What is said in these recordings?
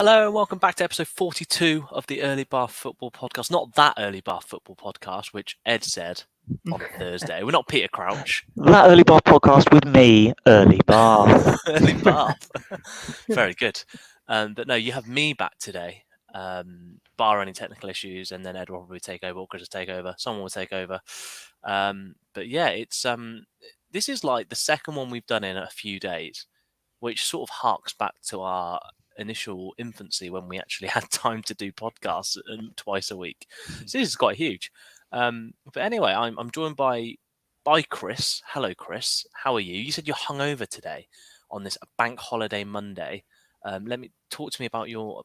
Hello and welcome back to episode 42 of the Early Bar Football Podcast. Not that Early Bar Football Podcast, which Ed said on Thursday. We're not Peter Crouch. That Early Bar Podcast with me, Early Bar. Early Bar. Very good. But no, you have me back today, bar any technical issues, and then Ed will probably take over, or Chris will take over. Someone will take over. But yeah, it's this is like the second one we've done in a few days, which sort of harks back to our initial infancy when we actually had time to do podcasts twice a week. So this is quite huge. But anyway, I'm joined by Chris. Hello, Chris. How are you? You said you're hungover today on this bank holiday Monday. Talk to me about your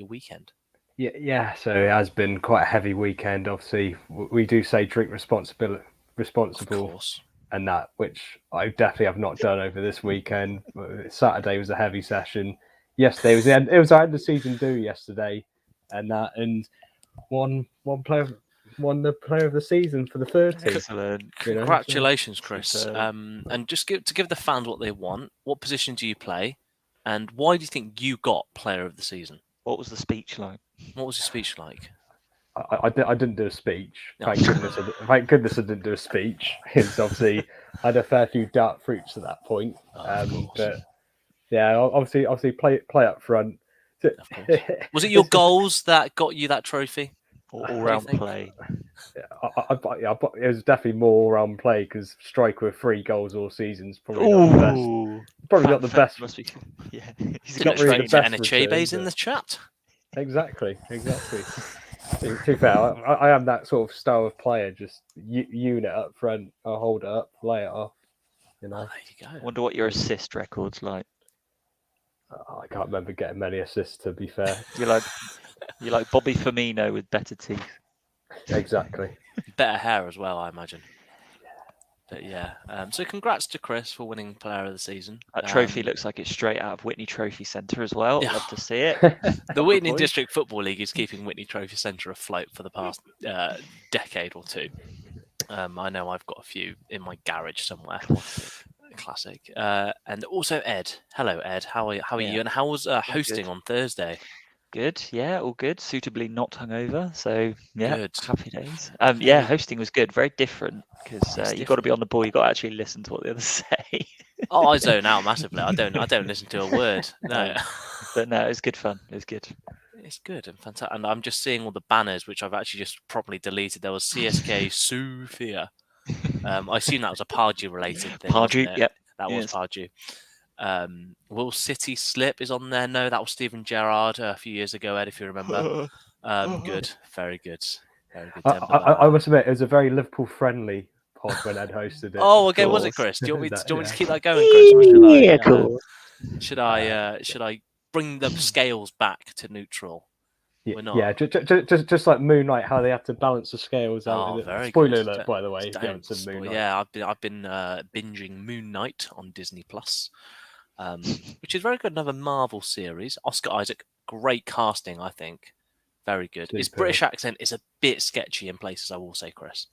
weekend. Yeah. So it has been quite a heavy weekend. Obviously, we do say drink responsible, Of course. and that, which I definitely have not done over this weekend. Saturday was a heavy session. Yesterday was the end. It was our end of season do yesterday, and one player won the player of the season for the third team. Excellent. Congratulations, Chris. And just to give the fans what they want, what position do you play, and why do you think you got player of the season? What was the speech like? What was your speech like? I didn't do a speech. No. Thank goodness I didn't do a speech. It's obviously I had a fair few dark fruits at that point. But yeah, obviously play up front. Was it your goals that got you that trophy? All round play. Yeah, it was definitely more all-round play because striker with 3 goals all season's probably not the best. Probably not the best. Must be, yeah, He's not really the best. Enechebe's in the chat. Exactly. To be fair, I am that sort of style of player. Just unit up front. I'll hold it up, lay it off. You know. Oh, there you go. Wonder what your assist record's like. I can't remember getting many assists. To be fair, You're like Bobby Firmino with better teeth. Exactly. Better hair as well, I imagine. But yeah, so congrats to Chris for winning Player of the Season. That trophy looks like it's straight out of Whitney Trophy Centre as well. Yeah. Love to see it. The Whitney District Football League is keeping Whitney Trophy Centre afloat for the past decade or two. I know I've got a few in my garage somewhere. Classic. And also Ed. Hello, Ed. How are you? And how was hosting on Thursday? Good, yeah, all good. Suitably not hungover, so yeah, Good. happy days. Hosting was good. Very different because you've got to be on the ball. You've got to actually listen to what the others say. Oh, I zone out massively. I don't listen to a word. No. But no, it was good fun. It was good. It's good and fantastic. And I'm just seeing all the banners, which I've actually just properly deleted. There was CSK Sofia. I assume that was a Pardew related thing. Pardew, yep. That was Pardew. Will City slip is on there? No, that was Steven Gerrard a few years ago, Ed, if you remember. Good. Very good. Very good. I must admit, it was a very Liverpool friendly pod when Ed hosted it. Oh, okay. Was it, Chris? Do you want me to keep that going, Chris? Yeah, cool. Should I bring the scales back to neutral? Yeah, We're not. Yeah, just like Moon Knight, how they have to balance the scales out. Oh, very Spoiler good. alert, by the way. If you haven't seen Moon Knight. Yeah, I've been binging Moon Knight on Disney Plus, which is very good. Another Marvel series. Oscar Isaac, great casting, I think. Very good. His British accent is a bit sketchy in places, I will say, Chris.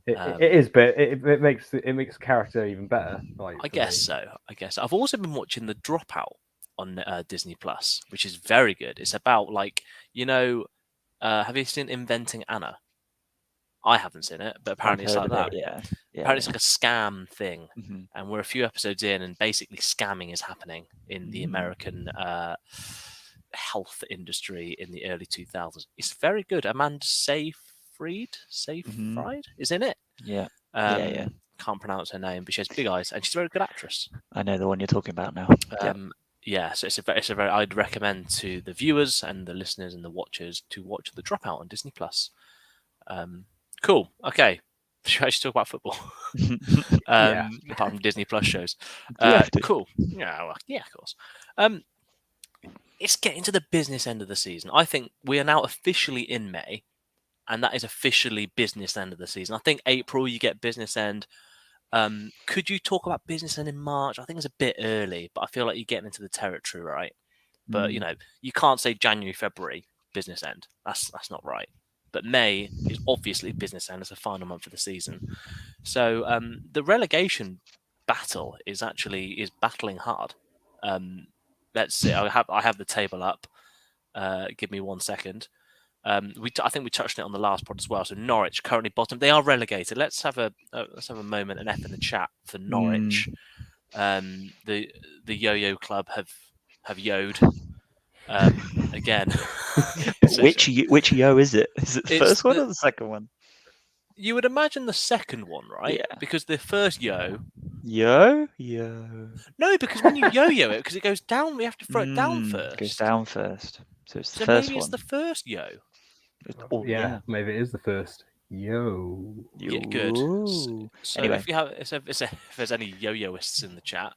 It is, but it makes character even better. I guess so. I've also been watching The Dropout on Disney Plus, which is very good. It's about have you seen Inventing Anna? I haven't seen it, but apparently it's like that. Yeah. Apparently it's like a scam thing, Mm-hmm. and we're a few episodes in, and basically scamming is happening in the American health industry in the early 2000s. It's very good. Amanda Seyfried is in it. Yeah. Can't pronounce her name, but she has big eyes, and she's a very good actress. I know the one you're talking about now. Yeah, so it's a very. I'd recommend to the viewers and the listeners and the watchers to watch The Dropout on Disney Plus. Cool. Okay, should I just talk about football? Apart from Disney Plus shows. Cool. Yeah, of course. It's getting to the business end of the season. I think we are now officially in May, and that is officially business end of the season. I think April you get business end. Could you talk about business end in March? I think it's a bit early, but I feel like you're getting into the territory, right? But you can't say January, February business end. That's not right. But May is obviously business end. It's the final month of the season. So the relegation battle is battling hard. let's see. I have the table up. Give me 1 second. I think we touched on it on the last pod as well. So Norwich currently bottom. They are relegated. Let's have a moment, an F in the chat for Norwich. The Yo-Yo Club have yo'd again. Which yo is it? Is it the first one or the second one? You would imagine the second one, right? Yeah. Because the first yo. Yo. No, because when you yo-yo it, because it goes down, we have to throw it down first. It goes down first. So it's the so first maybe one. it's the first yo. Yeah, maybe it is the first. Yo. Yeah, good. So anyway. if there's any yo-yoists in the chat,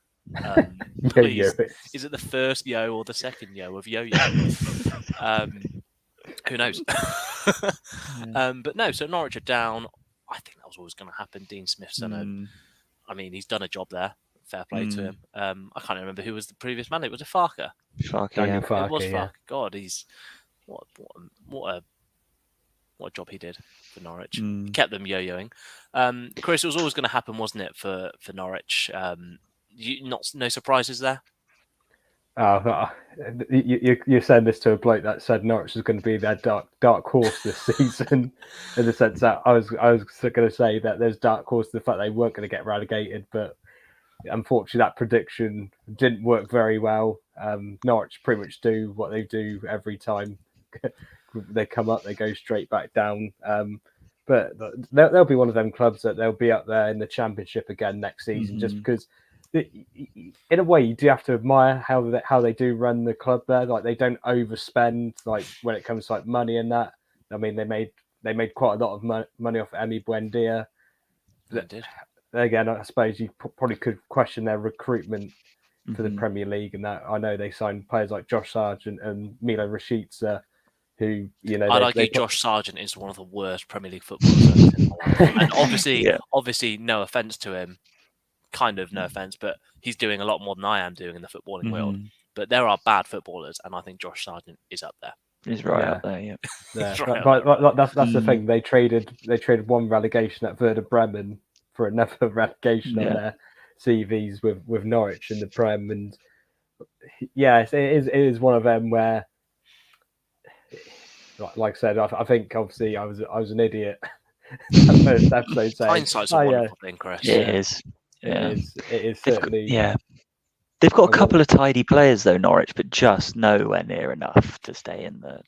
please, is it the first yo or the second yo of yo-yo? Who knows? But no, so Norwich are down. I think that was always going to happen. Dean Smith's done he's done a job there. Fair play to him. I can't remember who was the previous man. It was a Farker. Daniel Farker. It was Farker. God, he's what a job he did for Norwich. He kept them yo-yoing. Chris, it was always going to happen, wasn't it, for Norwich? No surprises there. You said this to a bloke that said Norwich was going to be their dark horse this season, in the sense that I was going to say that there's dark horse the fact they weren't going to get relegated, but unfortunately that prediction didn't work very well. Norwich pretty much do what they do every time they come up, they go straight back down. But they'll be one of them clubs that they'll be up there in the Championship again next season, just because. In a way, you do have to admire how they do run the club there. Like, they don't overspend, like, when it comes to like money and that. I mean, they made quite a lot of money off Emi Buendia. They did. Again, I suppose you probably could question their recruitment for the Premier League, and that I know they signed players like Josh Sargent and Milo Rashica, who I'd argue Josh Sargent is one of the worst Premier League footballers I've seen in my life. And obviously, no offense to him. Kind of no offense, but he's doing a lot more than I am doing in the footballing world. But there are bad footballers, and I think Josh Sargent is up there. He's right up there, yeah. That's the thing. They traded one relegation at Werder Bremen for another relegation on their CVs with Norwich in the Prem, and it is one of them where, like I said, I think obviously I was an idiot. That first episode saying, hindsight's a wonderful thing, Chris. It is. Yeah. It is certainly. They've got a couple of tidy players though, Norwich, but just nowhere near enough to stay in the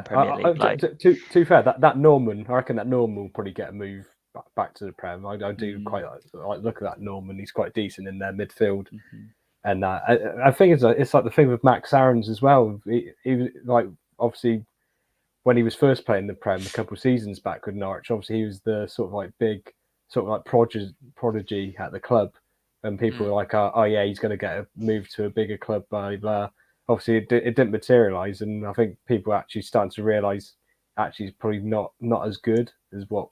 Premier League. To be fair, that Norman, I reckon that Norman will probably get a move back to the Prem. I do quite like look at that Norman. He's quite decent in their midfield, and I think it's like the thing with Max Aarons as well. He was like, obviously, when he was first playing the Prem a couple of seasons back with Norwich, obviously he was the sort of like big. Sort of like prodigy at the club, and people were like, "Oh yeah, he's going to get a move to a bigger club." Blah blah. Obviously, it didn't materialise, and I think people actually starting to realise actually he's probably not as good as what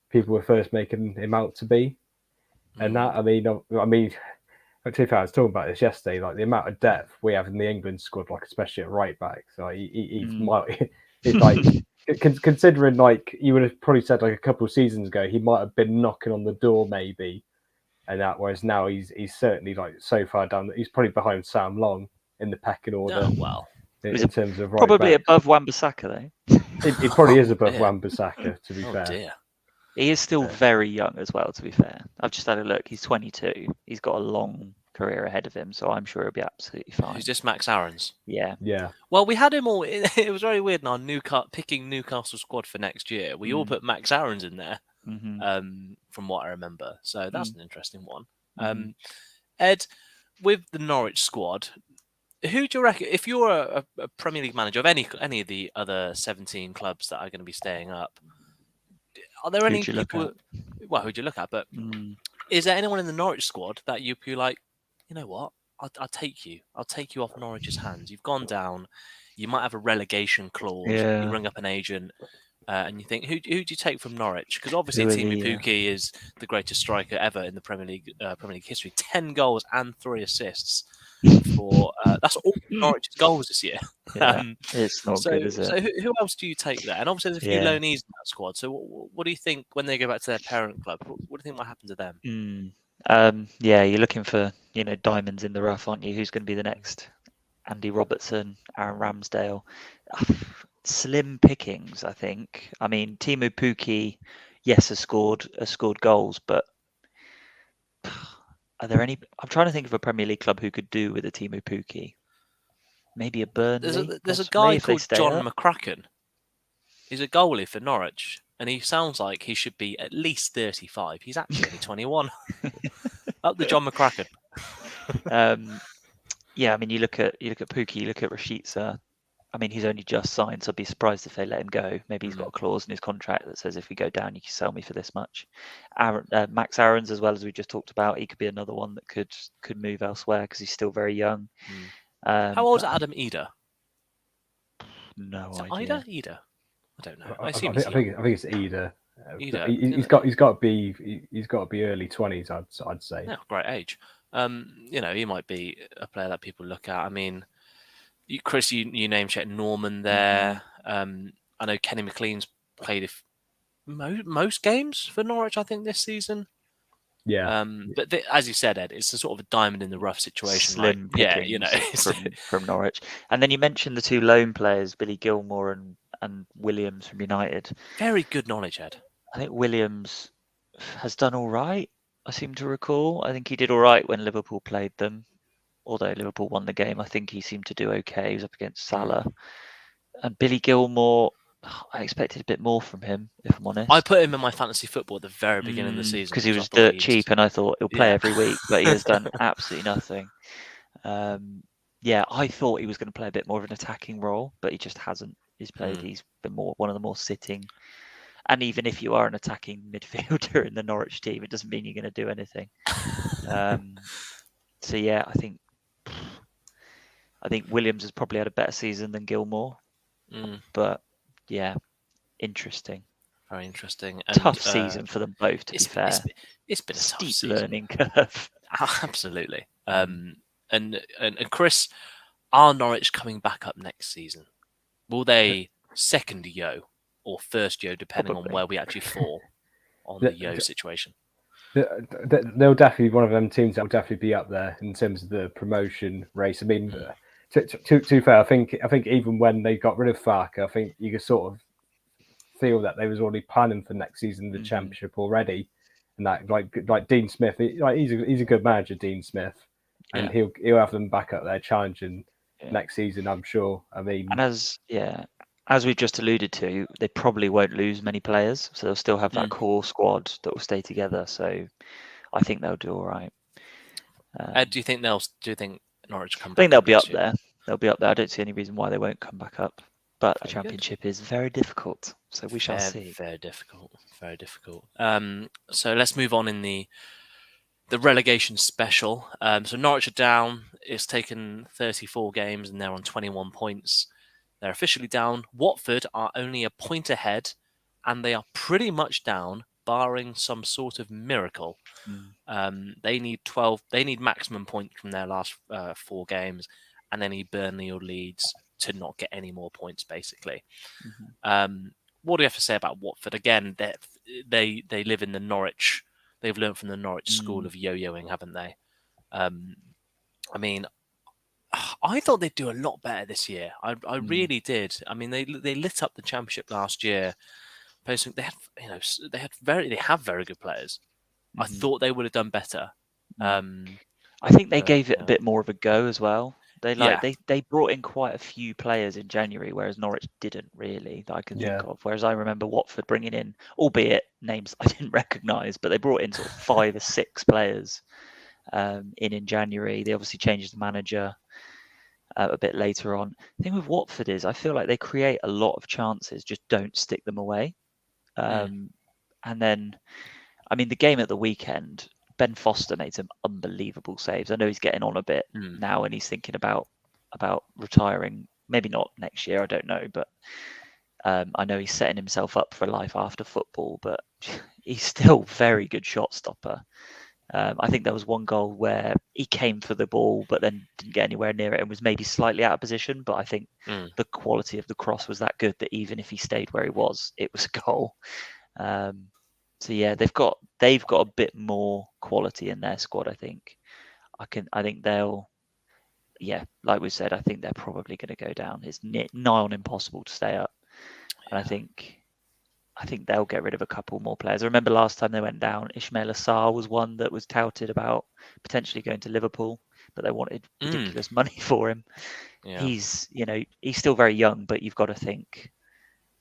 people were first making him out to be. And that, I mean, to be fair, I was talking about this yesterday. Like, the amount of depth we have in the England squad, like especially at right back, so he might. It's like. Considering, like, you would have probably said like a couple of seasons ago, he might have been knocking on the door maybe, and that. Whereas now he's certainly like so far down that he's probably behind Sam Long in the pecking order. In terms of right probably back. Above Wan-Bissaka though. He probably is above Wan-Bissaka, to be fair. Dear. He is still very young as well. To be fair, I've just had a look. He's 22. He's got a long career ahead of him, so I'm sure he'll be absolutely fine. Who's this, Max Aarons? Yeah. Well, we had him all. It was very weird in our picking Newcastle squad for next year. We all put Max Aarons in there, from what I remember. So that's an interesting one. Ed, with the Norwich squad, who do you reckon, if you're a Premier League manager of any of the other 17 clubs that are going to be staying up, are there any people? Well, who'd you look at? But is there anyone in the Norwich squad that you'd be like, you know what? I'll take you. I'll take you off Norwich's hands. You've gone down. You might have a relegation clause. You ring up an agent, and you think, who do you take from Norwich? Because obviously, Timu Pukki is the greatest striker ever in the Premier League history. 10 goals and 3 assists. That's all Norwich's goals this year. It's not good, is it? So who else do you take there? And obviously, there's a few loanees in that squad. So what do you think when they go back to their parent club? What do you think might happen to them? You're looking for diamonds in the rough, aren't you? Who's going to be the next Andy Robertson, Aaron Ramsdale. Slim pickings, I think. I mean, Timu Pukki, yes, has scored goals, but are there any? I'm trying to think of a Premier League club who could do with a Timu Pukki. Maybe a Burnley. There's a possibly, guy if they called stay John up. McCracken. He's a goalie for Norwich, and he sounds like he should be at least 35. He's actually only 21. Up the John McCracken. Yeah, I mean, you look at Pukki, you look at Rashica. I mean, he's only just signed, so I'd be surprised if they let him go. Maybe he's got a clause in his contract that says if we go down, you can sell me for this much. Max Aarons, as well as we just talked about, he could be another one that could move elsewhere because he's still very young. How old is Adam Eder? No Is it idea. Eder? I don't know. I think it's Eder. Eder. He's got to be early 20s. I'd say. Yeah, great age. He might be a player that people look at. I mean, Chris, you name checked Norman there. I know Kenny McLean's played most games for Norwich, I think, this season. Yeah. But as you said, Ed, it's a sort of a diamond in the rough situation. Slim pickings from Norwich. And then you mentioned the two loan players, Billy Gilmore and Williams from United. Very good knowledge, Ed. I think Williams has done all right. I seem to recall. I think he did all right when Liverpool played them. Although Liverpool won the game, I think he seemed to do okay. He was up against Salah. And Billy Gilmore, I expected a bit more from him, if I'm honest. I put him in my fantasy football at the very beginning of the season. Because he was dirt cheap, and I thought he'll play every week, but he has done absolutely nothing. I thought he was going to play a bit more of an attacking role, but he just hasn't. He's been one of the more sitting. And even if you are an attacking midfielder in the Norwich team, it doesn't mean you're going to do anything. I think Williams has probably had a better season than Gilmore. But yeah, interesting. Very interesting. And, tough season for them both, to be fair. It's been a steep tough season. Learning curve. Absolutely. And Chris, are Norwich coming back up next season? Will they second Yo or first Yo, depending on where we actually fall on the Yo situation? They'll definitely be one of them teams that will definitely be up there in terms of the promotion race. I mean, to fair, I think even when they got rid of Farke, I think you could sort of feel that they was already planning for next season the Championship already, and that like Dean Smith, he's a good manager, Dean Smith, and he'll have them back up there challenging next season, I'm sure. I mean, and as we've just alluded to, they probably won't lose many players, so they'll still have that core squad that will stay together. So I think they'll do all right. Do you think Norwich come back? I think they'll be up there. They'll be up there. I don't see any reason why they won't come back up. But the Championship is very difficult, so we shall see. Very difficult. Very difficult. So let's move on in the relegation special. So Norwich are down. It's taken 34 games and they're on 21 points. They're officially down. Watford are only a point ahead, and they are pretty much down, barring some sort of miracle. They need 12. They need maximum points from their last 4 games, and they need Burnley or Leeds to not get any more points, basically. What do you have to say about Watford? Again, they live in the Norwich. They've learned from the Norwich school of yo-yoing, haven't they? I mean, I thought they'd do a lot better this year. I really did. I mean, they lit up the Championship last year. They have very good players. I thought they would have done better. I think they gave it a bit more of a go as well. They brought in quite a few players in January, whereas Norwich didn't really, that I can think of. Whereas I remember Watford bringing in, albeit names I didn't recognise, but they brought in sort of 5 or 6 players in January. They obviously changed the manager a bit later on. The thing with Watford is I feel like they create a lot of chances, just don't stick them away. And then, I mean, the game at the weekend, Ben Foster made some unbelievable saves. I know he's getting on a bit now and he's thinking about retiring. Maybe not next year, I don't know. But I know he's setting himself up for life after football, but he's still very good shot stopper. I think there was one goal where he came for the ball, but then didn't get anywhere near it and was maybe slightly out of position. But I think the quality of the cross was that good that even if he stayed where he was, it was a goal. So yeah, they've got a bit more quality in their squad. I think they'll, yeah, like we said, I think they're probably going to go down. It's nigh on impossible to stay up, and I think they'll get rid of a couple more players. I remember last time they went down, Ismail Assar was one that was touted about potentially going to Liverpool, but they wanted ridiculous money for him. Yeah. He's still very young, but you've got to think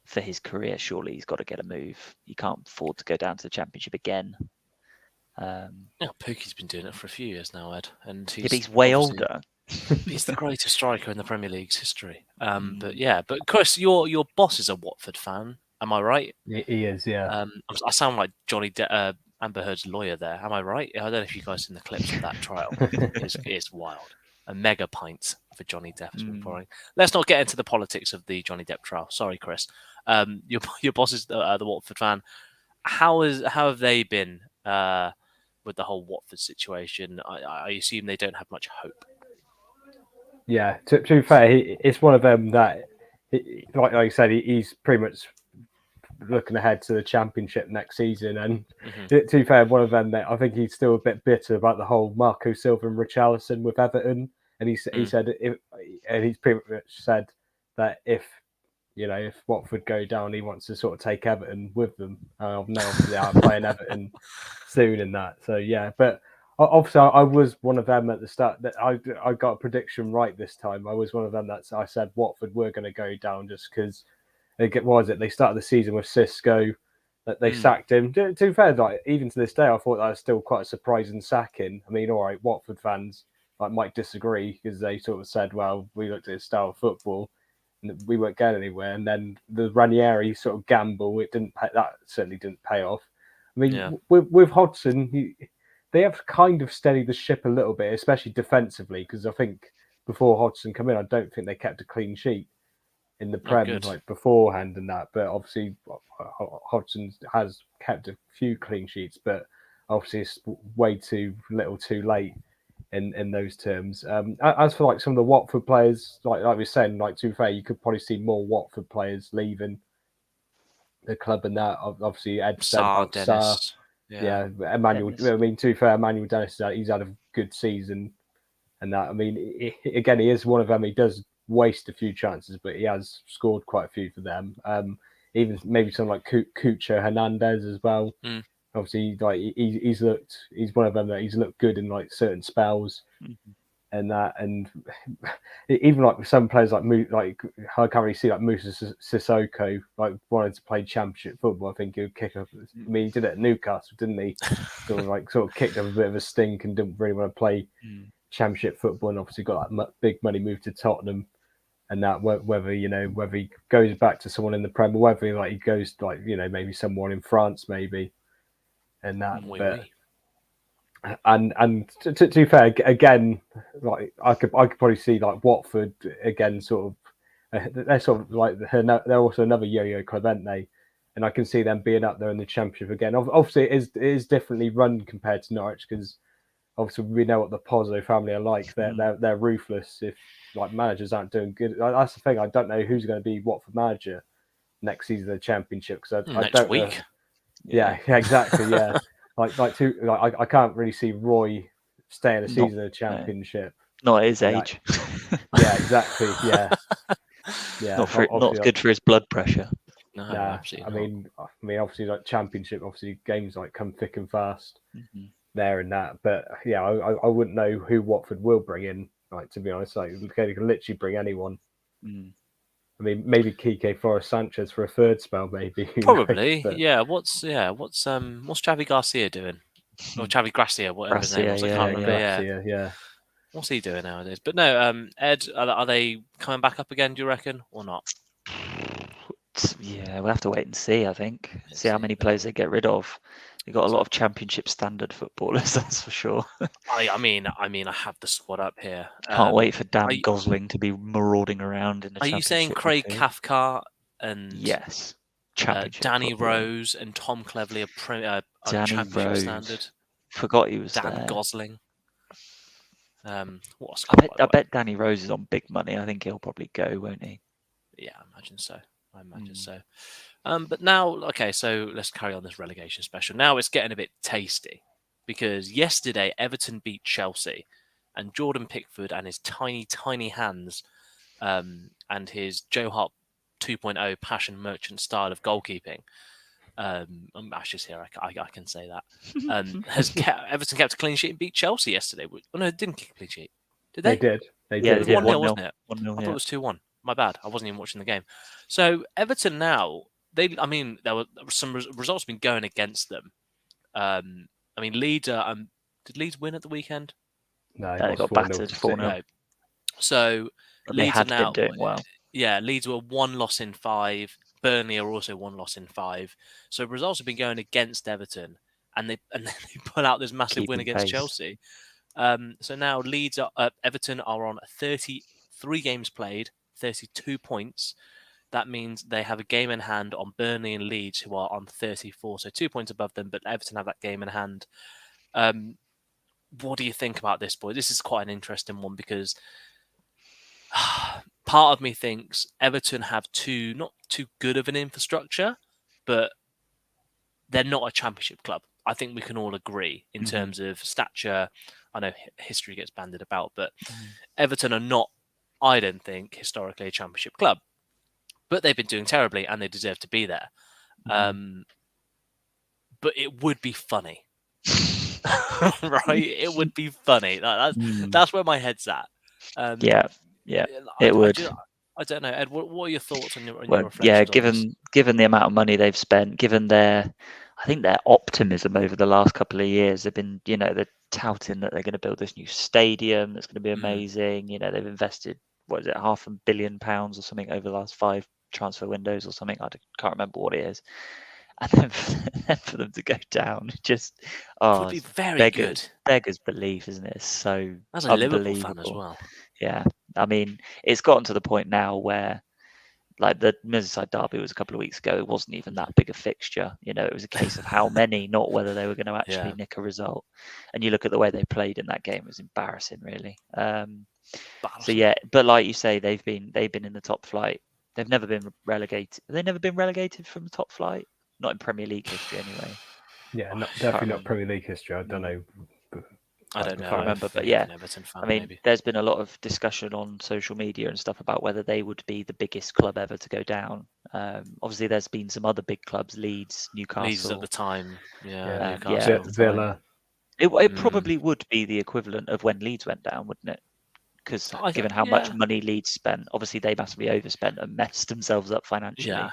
for his career, surely he's got to get a move. You can't afford to go down to the Championship again. Pookie's been doing it for a few years now, Ed, and he's way older. He's the greatest striker in the Premier League's history. But Chris, your boss is a Watford fan. Am I right? He is, yeah. I sound like Amber Heard's lawyer there. Am I right? I don't know if you guys seen the clips of that trial. It's wild. A mega pint for Johnny Depp has been pouring. Let's not get into the politics of the Johnny Depp trial. Sorry, Chris. Your boss is the Watford fan. How have they been with the whole Watford situation? I assume they don't have much hope. Yeah, to be fair, it's one of them that, like I said, he's pretty much looking ahead to the Championship next season. And to be fair, one of them that I think he's still a bit bitter about the whole Marco Silva and Richarlison with Everton. And he said, he's pretty much said that if Watford go down, he wants to sort of take Everton with them. Obviously, I'm playing Everton soon in that. So yeah, but obviously, I was one of them at the start. That I got a prediction right this time. I was one of them that I said Watford were going to go down just because. They started the season with Cisco, that they sacked him. To be fair, like, even to this day, I thought that was still quite a surprising sacking. I mean, all right, Watford fans might disagree because they sort of said, well, we looked at his style of football and we weren't getting anywhere. And then the Ranieri sort of gamble, that certainly didn't pay off. I mean, with Hodgson, they have kind of steadied the ship a little bit, especially defensively, because I think before Hodgson came in, I don't think they kept a clean sheet in the Prem beforehand and that, but obviously Hodgson has kept a few clean sheets, but obviously it's way too little too late in those terms. As for some of the Watford players, like we were saying, to be fair, you could probably see more Watford players leaving the club and that. Obviously Ed said about Sarr. Yeah, Emmanuel. Dennis. I mean, to be fair, Emmanuel Dennis, he's had a good season and that. I mean, again, he is one of them. He does waste a few chances, but he has scored quite a few for them. Even maybe someone like Cucho Hernandez as well. Obviously, he's one of them that he's looked good in certain spells and that. And even some players I can't really see Musa Sissoko wanted to play Championship football. I think he would kick up. I mean, he did it at Newcastle, didn't he? sort of kicked up a bit of a stink and didn't really want to play Championship football, and obviously got that big money move to Tottenham, and that whether he goes back to someone in the Premier, whether he goes maybe someone in France maybe, and that. And to be fair, again, I could probably see Watford again, sort of they're sort of they're also another yo-yo club, aren't they? And I can see them being up there in the Championship again. Obviously, it is differently run compared to Norwich because. Obviously, we know what the Pozzo family are like. They're ruthless if managers aren't doing good. That's the thing. I don't know who's going to be Watford manager next season of the Championship because I don't week. Know. Yeah, exactly. Yeah, I can't really see Roy staying a season of the Championship. Not at his age. Yeah, exactly. Yeah, yeah. Not good for his blood pressure. No, absolutely. I mean, obviously, Championship, obviously games come thick and fast. There and that, but yeah, I wouldn't know who Watford will bring in. To be honest, they can literally bring anyone. I mean, maybe Kike Flores Sanchez for a third spell, maybe. Probably, yeah. What's Xavi Garcia doing? Or Xavi Gracia, whatever his name was. I can't remember. Yeah. What's he doing nowadays? But no, Ed, are they coming back up again? Do you reckon, or not? Yeah, we'll have to wait and see. I think see how many players they get rid of. They've got a lot of Championship standard footballers, that's for sure. I mean, I have the squad up here. Can't wait for Dan Gosling to be marauding around in the Championship. Are you saying Craig Cathcart and yes, Danny Rose and Tom Cleverley are Championship standard? Forgot he was Dan there. Gosling. I bet Danny Rose is on big money. I think he'll probably go, won't he? Yeah, I imagine so. But now, okay, so let's carry on this relegation special. Now it's getting a bit tasty because yesterday Everton beat Chelsea and Jordan Pickford and his tiny, tiny hands and his Joe Hart 2.0 passion merchant style of goalkeeping. Ash is here, I can say that. Everton kept a clean sheet and beat Chelsea yesterday. Oh, no, it didn't keep a clean sheet. Did they? They did. They Yeah, did. they did. 1-0, wasn't it? 1-0, I thought it was 2-1. My bad. I wasn't even watching the game. So Everton now, there were some results have been going against them. Leeds did Leeds win at the weekend? No, they got battered 4-0. No. So But Leeds they have are now been doing well. Yeah, Leeds were 1 loss in 5. Burnley are also 1 loss in 5. So results have been going against Everton, and then they pull out this massive win against Chelsea. So now Everton are on 33 games played, 32 points. That means they have a game in hand on Burnley and Leeds, who are on 34, so 2 points above them, but Everton have that game in hand. What do you think about this, boy? This is quite an interesting one because part of me thinks Everton have not too good of an infrastructure, but they're not a championship club. I think we can all agree in terms of stature. I know history gets bandied about, but Everton are not, I don't think, historically a championship club. But they've been doing terribly and they deserve to be there. But it would be funny. Right? It would be funny. That's where my head's at. Yeah, it would. I don't know, Ed. What are your thoughts on your reflections? Yeah, given the amount of money they've spent, given their optimism over the last couple of years, they've been, they're touting that they're going to build this new stadium that's going to be amazing. They've invested, £500 million or something over the last 5 transfer windows or something. I can't remember what it is. And then for them to go down, just would be very good. Beggars belief, isn't it? It's so as a Liverpool fan as well. Yeah, it's gotten to the point now where, like, the Merseyside derby was a couple of weeks ago. It wasn't even that big a fixture. It was a case of how many, not whether they were going to actually nick a result. And you look at the way they played in that game; it was embarrassing, really. So yeah, but like you say, they've been in the top flight. They've never been relegated. Have they never been relegated from the top flight? Not in Premier League history, anyway. Yeah, definitely not Premier League history. I don't know. I don't know. I can't remember, but yeah, there's been a lot of discussion on social media and stuff about whether they would be the biggest club ever to go down. Obviously, there's been some other big clubs: Leeds, Newcastle. Leeds at the time, Newcastle, Villa. It probably would be the equivalent of when Leeds went down, wouldn't it? Because given how much money Leeds spent, obviously they massively overspent and messed themselves up financially. Yeah.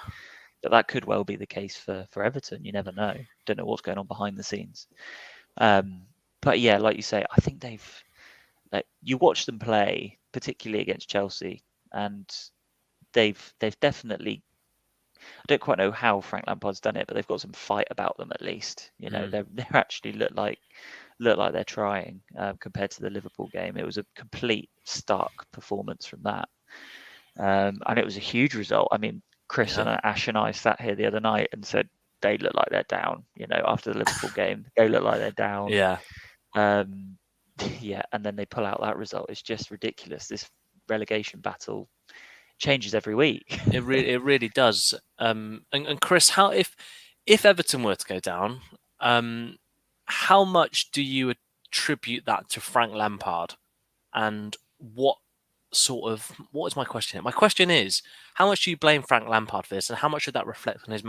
But that could well be the case for Everton. You never know. Don't know what's going on behind the scenes. But yeah, like you say, I think you watch them play, particularly against Chelsea, and they've definitely. I don't quite know how Frank Lampard's done it, but they've got some fight about them at least. They actually look like they're trying compared to the Liverpool game. It was a complete stark performance from that, and it was a huge result. I mean, Chris and Ash and I sat here the other night and said they look like they're down. After the Liverpool game, they look like they're down. Yeah. And then they pull out that result. It's just ridiculous. This relegation battle changes every week. It really does. And Chris, how if Everton were to go down, how much do you attribute that to Frank Lampard, and what is my question here? My question is, how much do you blame Frank Lampard for this, and how much should that reflect on his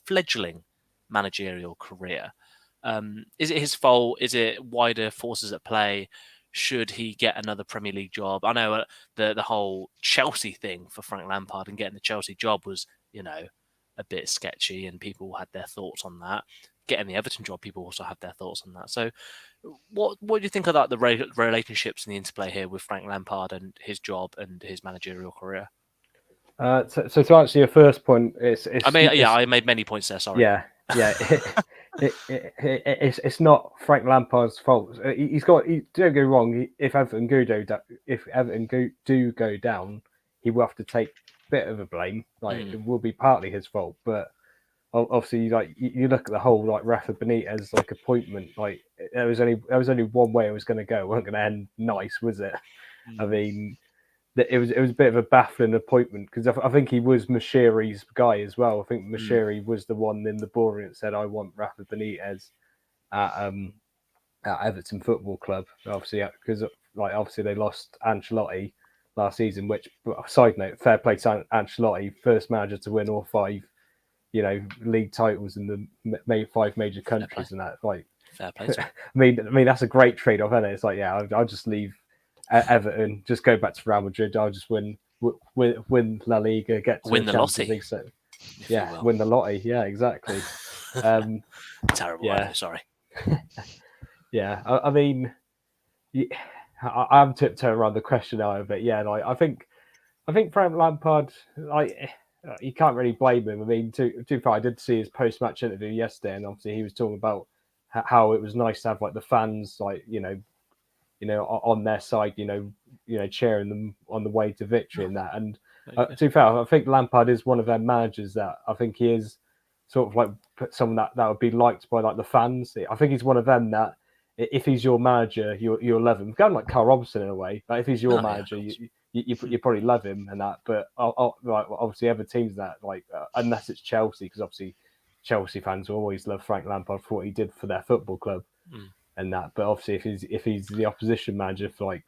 fledgling managerial career? Is it his fault? Is it wider forces at play? Should he get another Premier League job? I know the whole Chelsea thing for Frank Lampard and getting the Chelsea job was, a bit sketchy, and people had their thoughts on that. Getting the Everton job, people also had their thoughts on that. So what do you think about the relationships and the interplay here with Frank Lampard and his job and his managerial career? So to answer your first point, I made many points there. Sorry. Yeah. It's not Frank Lampard's fault. Don't get me wrong. If Everton do go down, he will have to take a bit of a blame. It will be partly his fault, but obviously, you look at the whole Rafa Benitez appointment. There was only one way it was going to go. It wasn't going to end nice, was it? I mean, it was a bit of a baffling appointment because I think he was Moshiri's guy as well. I think Moshiri was the one in the boardroom that said, "I want Rafa Benitez at at Everton Football Club. Obviously, because obviously they lost Ancelotti last season. Which, side note, fair play to Ancelotti, first manager to win all 5, league titles in the 5 major countries, and that fair play to him. I mean that's a great trade off, isn't it? It's like, yeah, I'll just leave Everton, just go back to Real Madrid. I'll just win La Liga, get to Win the Champions lottery. League. So, yeah, win the lottery. Yeah, exactly. Terrible. Yeah. Sorry. Yeah, I mean, I'm tiptoeing around the question now, but yeah, I think Frank Lampard, you can't really blame him. I mean, too far, I did see his post-match interview yesterday, and obviously he was talking about how it was nice to have the fans, on their side, cheering them on the way to victory and that. And to be fair, I think Lampard is one of their managers that I think he is sort of someone that would be liked by the fans. I think he's one of them that if he's your manager, you'll love him. Kind of like Carl Robinson in a way. But if he's your manager, you probably love him and that. But obviously, other teams that unless it's Chelsea, because obviously Chelsea fans will always love Frank Lampard for what he did for their football club. And that, but obviously, if he's the opposition manager for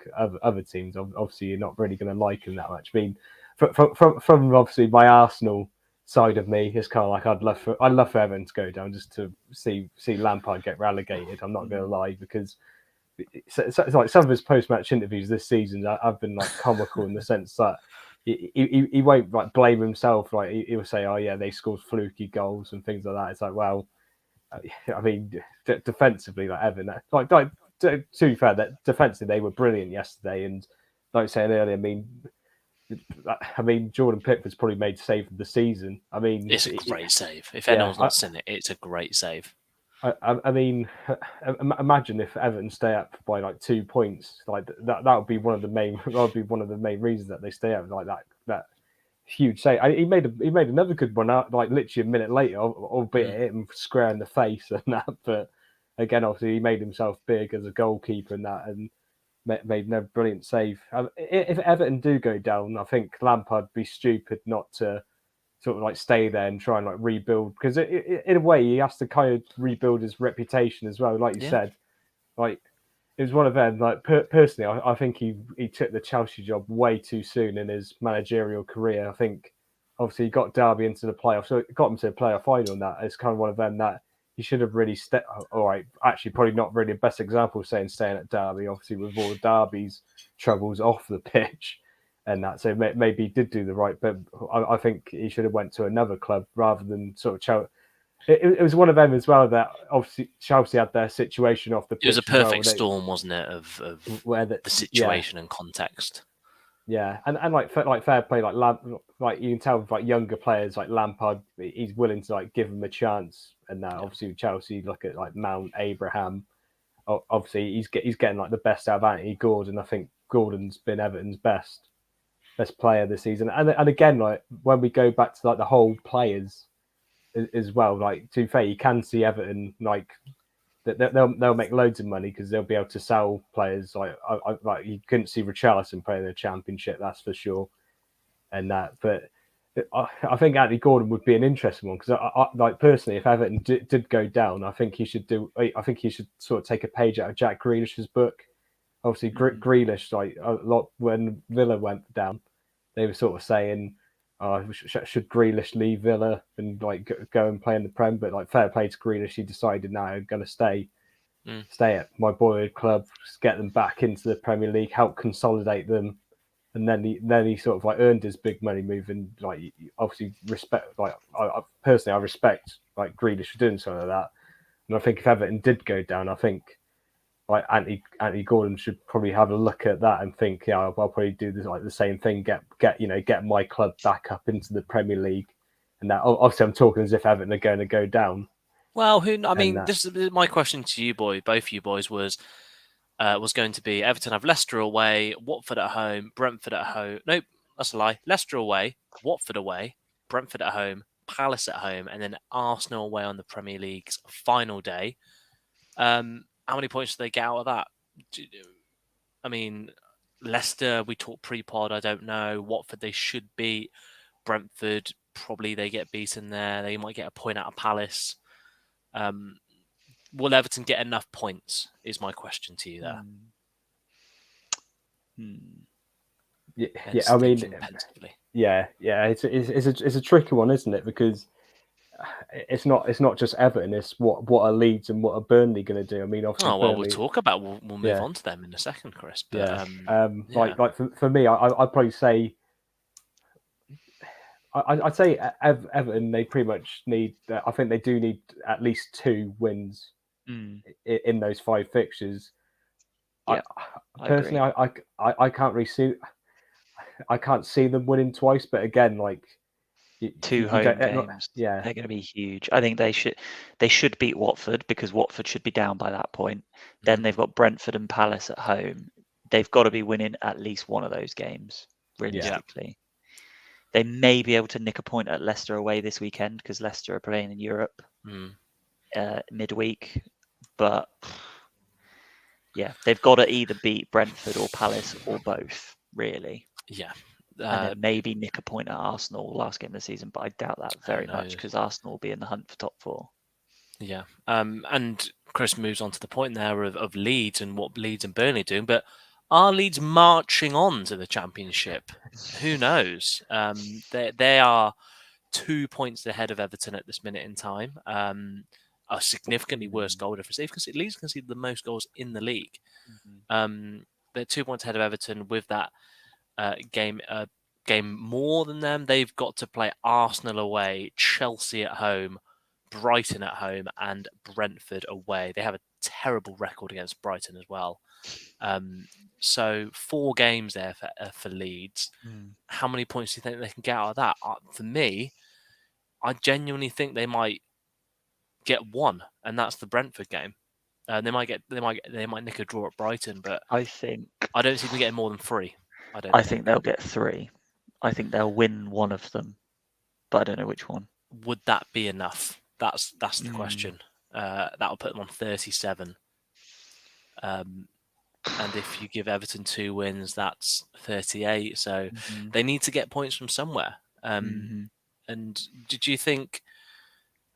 other teams, obviously you're not really going to like him that much. I mean, from obviously my Arsenal side of me, it's kind of like I'd love for Everton to go down just to see Lampard get relegated. I'm not going to lie, because it's like some of his post-match interviews this season have been comical in the sense that he won't blame himself. He will say, "Oh yeah, they scored fluky goals and things like that." It's like, well, I mean, defensively, Everton, to be fair, that defensively they were brilliant yesterday, and like I was saying earlier, I mean, Jordan Pickford's probably made save of the season. I mean, it's a great save. If anyone's not seen it, it's a great save. I mean, imagine if Everton stay up by 2 points, that would be one of the main reasons that they stay up, that huge save. He made another good one out literally a minute later, albeit it hit him square in the face and that. But again, obviously, he made himself big as a goalkeeper and that, and made another brilliant save. If Everton do go down, I think Lampard would be stupid not to sort of stay there and try and rebuild, because in a way he has to kind of rebuild his reputation as well. Like you said, it was one of them. Personally, I think he took the Chelsea job way too soon in his managerial career. I think obviously he got Derby into the playoffs, so it got him to the playoff final. And that it's kind of one of them that he should have really stepped. All right, actually, probably not really the best example saying staying at Derby. Obviously, with all Derby's troubles off the pitch and that, so maybe he did do the right. But I think he should have went to another club rather than sort of Chelsea. It was one of them as well that obviously Chelsea had their situation off the pitch. It was a perfect storm, wasn't it, of where the situation and context. Yeah, and fair play, you can tell with younger players like Lampard, he's willing to give them a chance. And now obviously with Chelsea, look at Mount, Abraham. Obviously he's getting the best out of Anthony Gordon. I think Gordon's been Everton's best player this season. And again, when we go back to the whole players as well, to be fair, you can see Everton they'll make loads of money because they'll be able to sell players. You couldn't see Richarlison playing in the Championship, that's for sure, and that. But I think Anthony Gordon would be an interesting one, because I personally, if Everton did go down, I think he should sort of take a page out of Jack Grealish's book. Obviously, Grealish, a lot when Villa went down, they were sort of saying, should Grealish leave Villa and go and play in the Prem? But fair play to Grealish, he decided, no, I'm going to stay at my boyhood club, get them back into the Premier League, help consolidate them, and then he sort of earned his big money move. And obviously respect, I personally I respect Grealish for doing something like that. And I think if Everton did go down, I think Anthony Gordon should probably have a look at that and think, yeah, I'll probably do this, the same thing, get my club back up into the Premier League. And that, obviously I'm talking as if Everton are going to go down. Well, this is my question to you, both you boys, was going to be Everton have Leicester away, Watford at home, Brentford at home. Nope, that's a lie. Leicester away, Watford away, Brentford at home, Palace at home, and then Arsenal away on the Premier League's final day. How many points do they get out of that? I mean, Leicester, we talked pre-pod, I don't know. Watford, they should beat. Brentford, probably they get beaten there. They might get a point out of Palace. will Everton get enough points? Is my question to you there. Yeah. I mean, it's a tricky one, isn't it? Because it's not just Everton. It's what are Leeds and what are Burnley going to do? I mean, obviously, Burnley, we'll talk about. We'll move on to them in a second, Chris. But, like for me, I'd probably say. I'd say Everton. They pretty much need. I think they do need at least 2 wins in those 5 fixtures. Yeah, personally, I can't really see. I can't see them winning twice, but again, like 2 home games, they're going to be huge. I think they should beat Watford because Watford should be down by that point. Then they've got Brentford and Palace at home. They've got to be winning at least one of those games realistically. Yeah. They may be able to nick a point at Leicester away this weekend because Leicester are playing in Europe midweek. But yeah, they've got to either beat Brentford or Palace or both, really. Yeah. And then maybe nick a point at Arsenal last game of the season, but I doubt that very much because Arsenal will be in the hunt for top 4. Yeah. And Chris moves on to the point there of Leeds and what Leeds and Burnley are doing, but are Leeds marching on to the Championship? Who knows? They are 2 points ahead of Everton at this minute in time. A significantly worse goal difference. Leeds conceded the most goals in the league. They're 2 points ahead of Everton with that game more than them. They've got to play Arsenal away, Chelsea at home, Brighton at home, and Brentford away. They have a terrible record against Brighton as well. So 4 games there for Leeds. How many points do you think they can get out of that? For me, I genuinely think they might get 1, and that's the Brentford game. They might nick a draw at Brighton, but I don't see them getting more than 3. I think they'll get 3. I think they'll win one of them, but I don't know which one. Would that be enough? That's the question. That'll put them on 37. And if you give Everton 2 wins, that's 38. So they need to get points from somewhere. And did you think?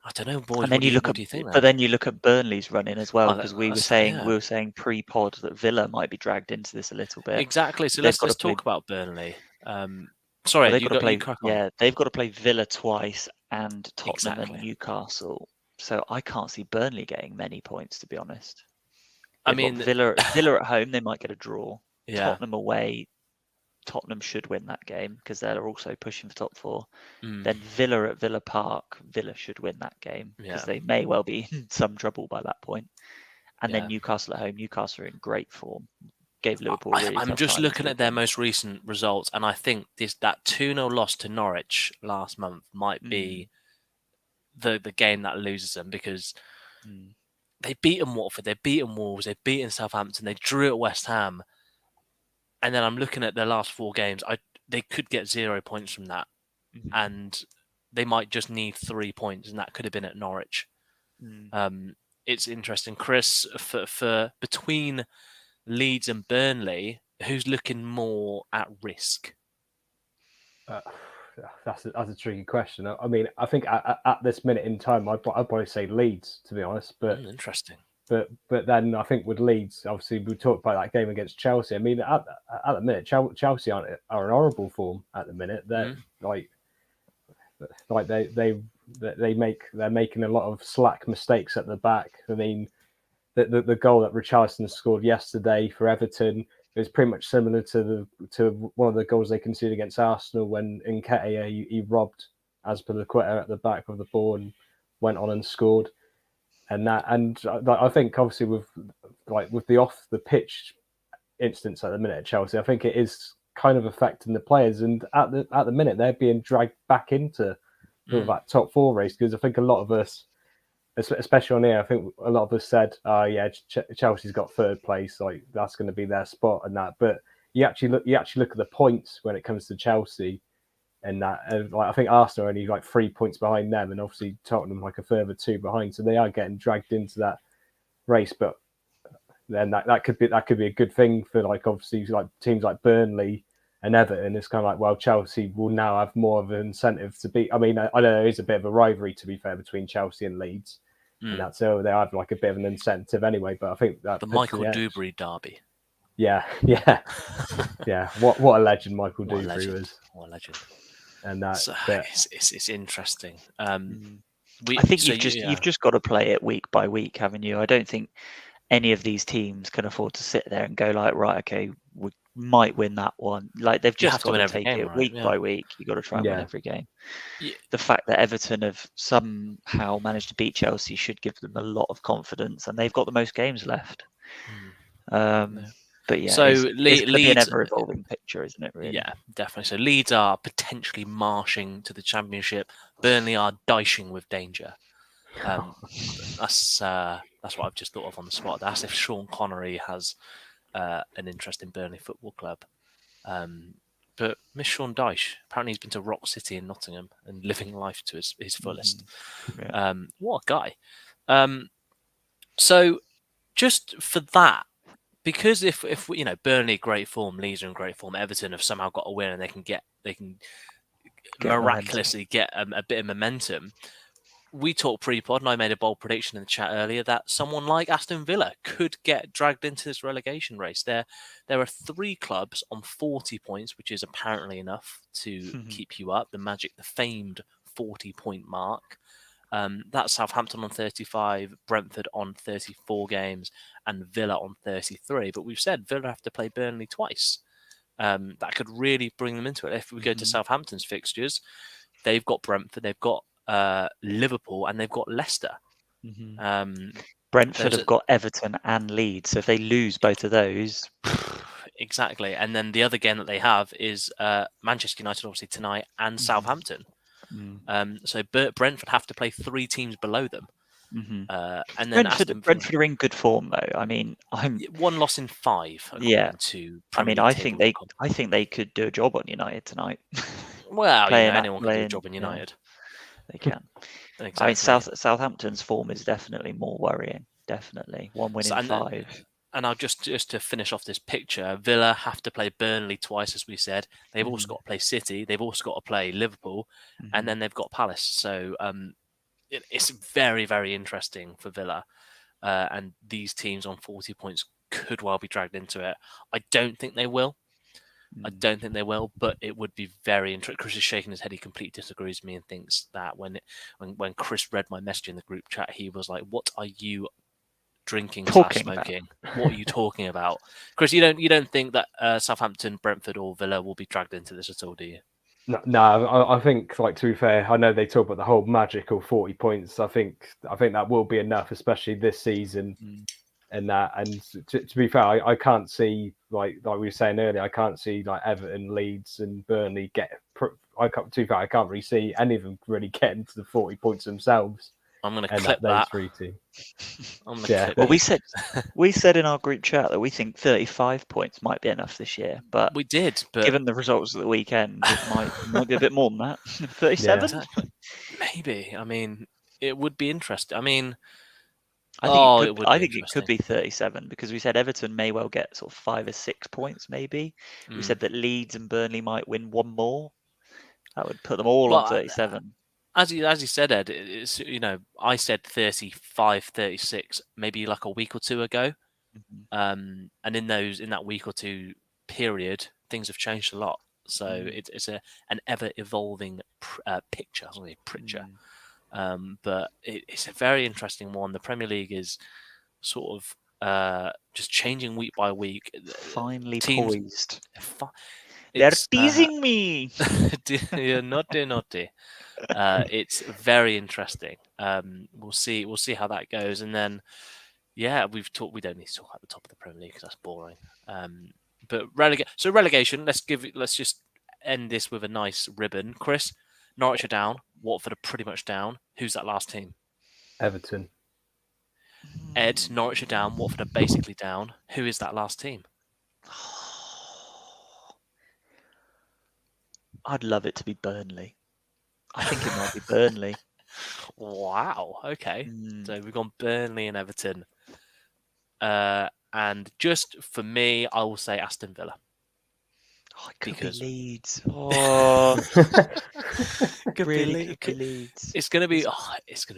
I don't know, boys. And then what do you think? But then you look at Burnley's running as well, because we were saying pre-pod that Villa might be dragged into this a little bit. Exactly. So let's talk about Burnley. Sorry, they've got to play. Yeah, they've got to play Villa twice and Tottenham and Newcastle. So I can't see Burnley getting many points, to be honest. I mean, Villa at home, they might get a draw. Yeah. Tottenham away, Tottenham should win that game because they're also pushing for top 4. Then Villa at Villa Park, Villa should win that game because they may well be in some trouble by that point. And then Newcastle at home, Newcastle are in great form. Gave Liverpool really I'm just looking at their most recent results, and I think that 2-0 loss to Norwich last month might be the game that loses them because they've beaten Watford, they've beaten Wolves, they've beaten Southampton, they drew at West Ham. And then I'm looking at their last 4 games. They could get 0 points from that. And they might just need 3 points, and that could have been at Norwich. It's interesting. Chris, for between Leeds and Burnley, who's looking more at risk? That's a tricky question. I mean, I think at this minute in time, I'd probably say Leeds, to be honest. But interesting. But then I think with Leeds, obviously we talked about that game against Chelsea. I mean, at the minute, Chelsea are in horrible form at the minute. They're they're making a lot of slack mistakes at the back. I mean, the goal that Richarlison scored yesterday for Everton is pretty much similar to one of the goals they conceded against Arsenal when Nketiah he robbed Azpilicueta at the back of the ball and went on and scored. And I think obviously with the off the pitch instance at the minute at Chelsea, I think it is kind of affecting the players. And at the minute they're being dragged back into that top 4 race because I think a lot of us, especially on here, I think a lot of us said, Chelsea's got 3rd place, like that's going to be their spot and that. But you actually look at the points when it comes to Chelsea. And that, I think Arsenal are only 3 points behind them, and obviously Tottenham a further 2 behind, so they are getting dragged into that race. But then that could be a good thing for obviously teams like Burnley and Everton. It's kind of Chelsea will now have more of an incentive to beat. I mean, I know there is a bit of a rivalry, to be fair, between Chelsea and Leeds, and that's they have like a bit of an incentive anyway. But I think that the Michael Dewberry derby. Yeah. What a legend Michael Dewberry was. What a legend. And that so it's interesting. I think you've just got to play it week by week, haven't you? I don't think any of these teams can afford to sit there and go like, right, okay, we might win that one. Like they've just got to take it week by week. You got to try and win every game. Yeah. The fact that Everton have somehow managed to beat Chelsea should give them a lot of confidence, and they've got the most games left. But yeah, so it's going to be an ever-evolving picture, isn't it, really? Yeah, definitely. So Leeds are potentially marching to the Championship. Burnley are Dyching with danger. That's what I've just thought of on the spot. That's if Sean Connery has an interest in Burnley Football Club. But Miss Sean Dyche, apparently he's been to Rock City in Nottingham and living life to his fullest. What a guy. So just for that, because if Burnley great form, Leeds are in great form, Everton have somehow got a win and they can miraculously get a bit of momentum. We talked pre-pod and I made a bold prediction in the chat earlier that someone like Aston Villa could get dragged into this relegation race. There are 3 clubs on 40 points, which is apparently enough to keep you up. The famed 40-point mark. That's Southampton on 35, Brentford on 34 games, and Villa on 33. But we've said Villa have to play Burnley twice. That could really bring them into it. If we go to Southampton's fixtures, they've got Brentford, they've got Liverpool, and they've got Leicester. Brentford have got Everton and Leeds, so if they lose both of those... Exactly. And then the other game that they have is Manchester United, obviously, tonight, and Southampton. So Brentford have to play 3 teams below them. And then Brentford are in good form, though. I mean, 1 loss in 5. To I think they could do a job on United tonight. Well, anyone can do a job on United. They can. Exactly. I mean, Southampton's form is definitely more worrying. Definitely 1 win in 5. And I'll just to finish off this picture, Villa have to play Burnley twice, as we said. They've also got to play City. They've also got to play Liverpool, and then they've got Palace. So it's very, very interesting for Villa. And these teams on 40 points could well be dragged into it. I don't think they will. But it would be very interesting. Chris is shaking his head. He completely disagrees with me and thinks that when Chris read my message in the group chat, he was like, "What are you drinking / smoking? What are you talking about?" Chris, you don't think that Southampton, Brentford, or Villa will be dragged into this at all, do you? No, I think, like, to be fair, I know they talk about the whole magical 40 points. I think that will be enough, especially this season. And to be fair, I can't see, like we were saying earlier, I can't see like Everton, Leeds, and Burnley I can't really see any of them really getting to the 40 points themselves. I'm going to clip that. 3 teams. Well, we said in our group chat that we think 35 points might be enough this year, but we did. But given the results of the weekend, it might be a bit more than that. 37, maybe. I mean, it would be interesting. I mean, I think it could be 37 because we said Everton may well get sort of 5 or 6 points. Maybe we said that Leeds and Burnley might win 1 more. That would put them all on 37. As you said, Ed, it's, I said 35, 36, maybe like a week or 2 ago. And in that week or 2 period, things have changed a lot. So it's an ever evolving picture. But it's a very interesting one. The Premier League is sort of just changing week by week. Finally poised. They're teasing me. You're naughty. It's very interesting. We'll see how that goes, and then we don't need to talk at the top of the Premier League because that's boring. But relegation. Let's just end this with a nice ribbon. Chris, Norwich are down. Watford are pretty much down. Who's that last team? Everton. Ed, Norwich are down. Watford are basically down. Who is that last team? I'd love it to be Burnley. I think it might be Burnley. Wow. Okay. So we've gone Burnley and Everton. And just for me, I will say Aston Villa. Oh, it could because be Leeds. Oh, could really could be Leeds. It's going to be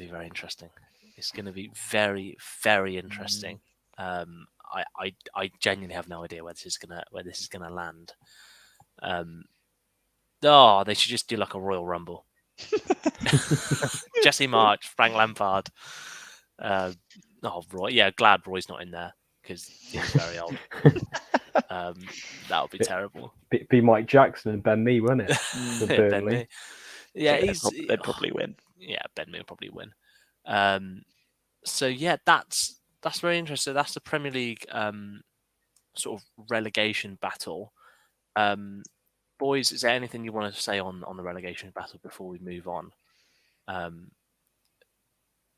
very interesting. It's going to be very, very interesting. I genuinely have no idea where this is gonna land. They should just do like a Royal Rumble. Jesse March, Frank Lampard. Roy. Yeah, glad Roy's not in there because he's very old. That would be terrible. Be Mike Jackson and Ben Mee, wouldn't it? Ben Mee. Yeah, they'd probably win. Yeah, Ben Mee will probably win. So yeah, that's very interesting. That's the Premier League sort of relegation battle. Boys, is there anything you want to say on the relegation battle before we move on?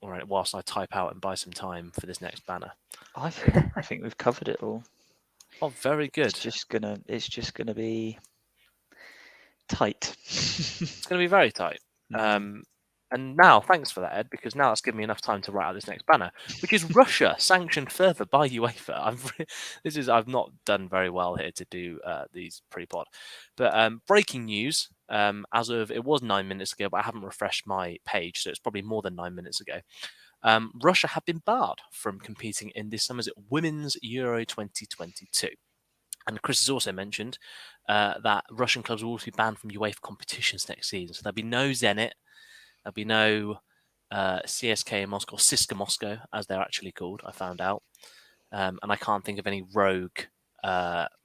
All right, whilst I type out and buy some time for this next banner. I think we've covered it all. Oh, very good. It's just gonna be tight. It's gonna be very tight. And now, thanks for that, Ed, because now that's given me enough time to write out this next banner, which is Russia sanctioned further by UEFA. I've not done very well here to do these pre-pod, but breaking news. As of it was 9 minutes ago, but I haven't refreshed my page, so it's probably more than 9 minutes ago. Russia have been barred from competing in this summer's Women's Euro 2022. And Chris has also mentioned that Russian clubs will also be banned from UEFA competitions next season. So there'll be no Zenit, there'll be no CSK in Moscow, CSKA Moscow, as they're actually called, I found out. And I can't think of any rogue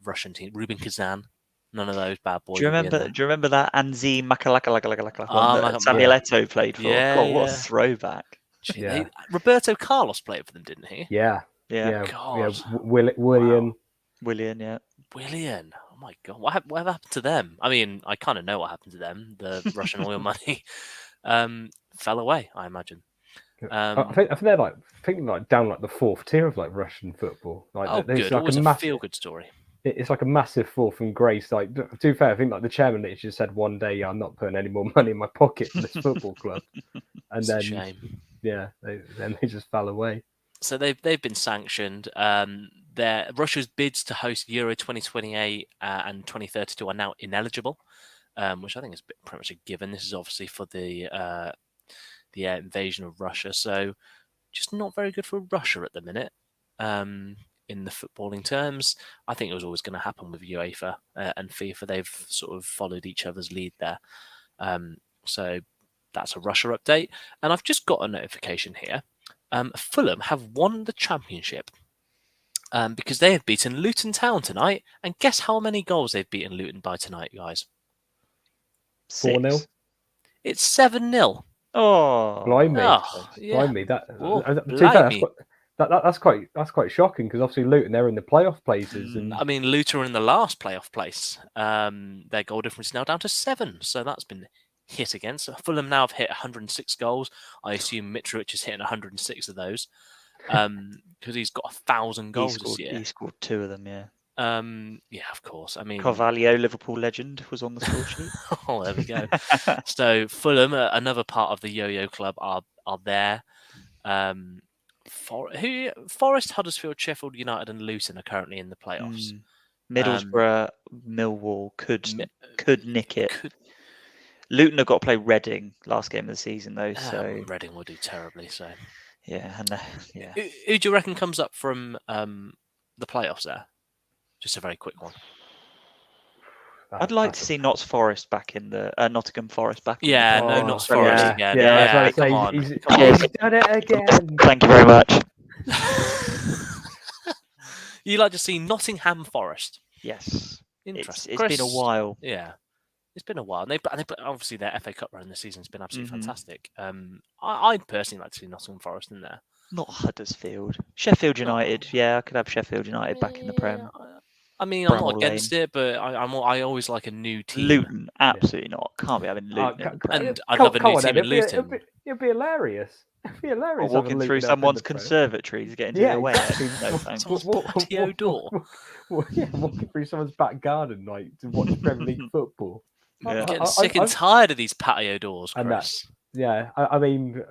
Russian team. Rubin Kazan, none of those bad boys. Do you remember that Anzi Makalaka one that Samuel Eto'o played for? Yeah, God, what a throwback. Gee, Roberto Carlos played for them, didn't he? Yeah. God. Willian. Wow. Willian. Oh my God. What happened to them? I mean, I kind of know what happened to them. The Russian oil money fell away, I imagine. I think they're like down like the fourth tier of like Russian football. Like, good. Like Always a feel-good story. It's like a massive fall from grace. Like, to be fair, I think like the chairman literally just said one day, I'm not putting any more money in my pocket for this football club, and It's then a shame. Yeah, then they just fell away. So they've been sanctioned. Russia's bids to host Euro 2028 and 2032 are now ineligible, which I think is pretty much a given. This is obviously for the invasion of Russia, so just not very good for Russia at the minute. In the footballing terms, I think it was always going to happen with UEFA and FIFA. They've sort of followed each other's lead there. So that's a Russia update. And I've just got a notification here. Fulham have won the championship because they have beaten Luton Town tonight. And guess how many goals they've beaten Luton by tonight, guys? 4-0. It's 7-0. Oh, blimey! Yeah. Blimey. That's quite shocking because obviously Luton, they're in the playoff places, and I mean Luton are in the last playoff place. Their goal difference is now down to 7, so that's been hit against. Fulham now have hit 106 goals. I assume Mitrovic is hitting 106 of those because he's got 1,000 goals this year. He scored 2 of them, yeah. Yeah, of course. I mean, Carvalho, Liverpool legend, was on the score sheet. Oh, there we go. So Fulham, another part of the Yo-Yo Club, are there. Forest, Huddersfield, Sheffield United, and Luton are currently in the playoffs. Middlesbrough, Millwall could nick it. Luton have got to play Reading last game of the season, though. So Reading will do terribly. So yeah. Who do you reckon comes up from the playoffs there? Just a very quick one. I'd like to see Notts Forest back in the Nottingham Forest back. Yeah, no, Notts Forest again. Yeah, come on. He's done it again. Thank you very much. You like to see Nottingham Forest? Yes. Interesting. It's been a while. Yeah, it's been a while. And they obviously their FA Cup run this season's been absolutely fantastic. I'd personally like to see Nottingham Forest in there. Not Huddersfield. Sheffield United. Yeah, I could have Sheffield United back in the Prem. I mean, I'm not against it, but I always like a new team. Luton, absolutely not. Can't be having Luton. And I'd love a new team in Luton. It'd be hilarious. It'd be hilarious. Walking through someone's conservatory to get into the away. No, thanks. Patio door. Walking through someone's back garden, like to watch Premier League football. Yeah. I'm getting sick and tired of these patio doors, Chris. I mean,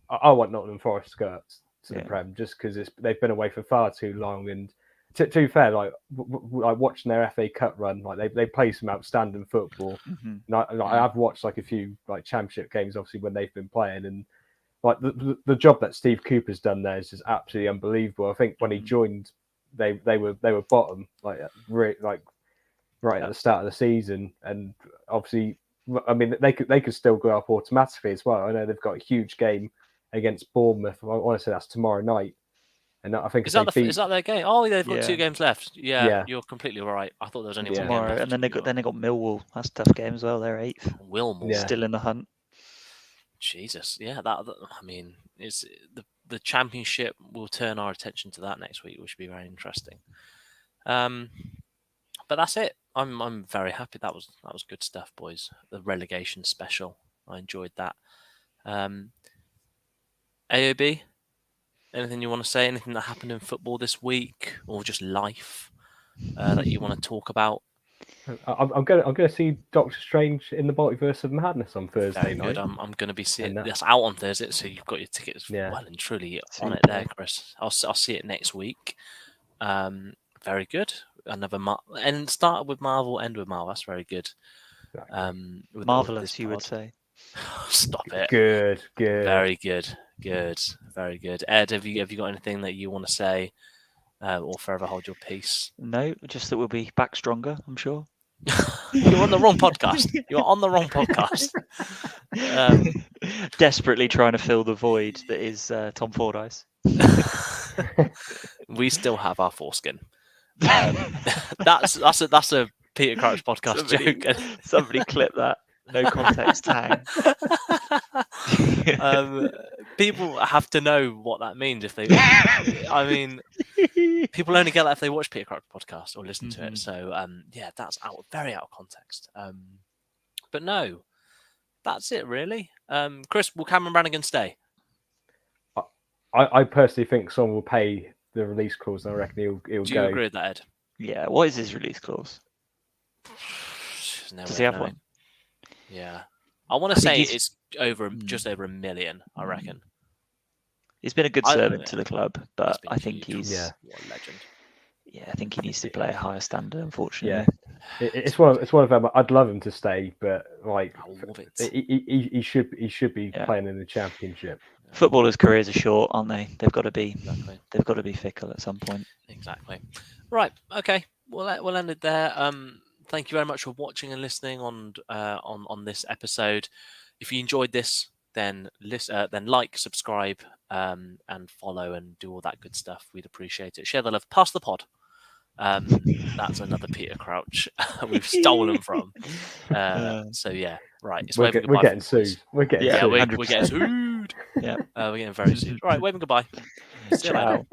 I want Nottingham Forest skirts to the Prem just because they've been away for far too long, and to be fair, like watching their FA Cup run, like they play some outstanding football. Mm-hmm. And I've watched like a few like Championship games, obviously when they've been playing, and like the job that Steve Cooper's done there is just absolutely unbelievable. I think when he joined, they were bottom, like right at the start of the season, and obviously, I mean they could still go up automatically as well. I know they've got a huge game against Bournemouth. I want to say that's tomorrow night. And I think is that their game? Oh, they've got 2 games left. Yeah, you're completely right. I thought there was only one tomorrow, game left. and then they got Millwall. That's a tough game as well. They're 8th. Willmore still in the hunt. Jesus, yeah. That I mean, it's the Championship. We'll turn our attention to that next week, which should be very interesting. But that's it. I'm very happy. That was good stuff, boys. The relegation special. I enjoyed that. AOB. Anything you want to say? Anything that happened in football this week, or just life that you want to talk about? I'm gonna see Doctor Strange in the Multiverse of Madness on Thursday night. I'm gonna be seeing that's out on Thursday, so you've got your tickets well and truly on it there, Chris. I'll see it next week. Very good. Another and start with Marvel, end with Marvel. That's very good. Marvelous, you would say. Stop it. Good. Very good. Very good. Ed, have you got anything that you want to say, or forever hold your peace? No, just that we'll be back stronger, I'm sure. You're on the wrong podcast. You're on the wrong podcast. Desperately trying to fill the void that is Tom Fordyce. We still have our foreskin. That's a Peter Crouch podcast joke. Somebody clip that. No context tag. People have to know what that means if they. I mean, people only get that if they watch Peter Crouch podcast or listen to it. So that's very out of context. But no, that's it really. Chris, will Cameron Brannigan stay? I personally think someone will pay the release clause, and I reckon he'll go. Do you agree with that, Ed? Yeah. What is his release clause? Does he have one? Yeah, I want to say it's just over $1 million. I reckon he's been a good servant to the club, but I think he's what a legend. Yeah, I think he needs to play a higher standard. Unfortunately, it's one of them. I'd love him to stay, but like I love it. He should be playing in the Championship. Footballers' careers are short, aren't they? They've got to be. Exactly. They've got to be fickle at some point. Exactly. Right. Okay. We'll end it there. Thank you very much for watching and listening on this episode. If you enjoyed this, then like, subscribe, and follow, and do all that good stuff. We'd appreciate it. Share the love. Pass the pod. That's another Peter Crouch we've stolen from. So yeah, right. It's we're getting sued. We're getting sued. We're getting sued. Yeah, we're getting very sued. All right, waving goodbye. See you later.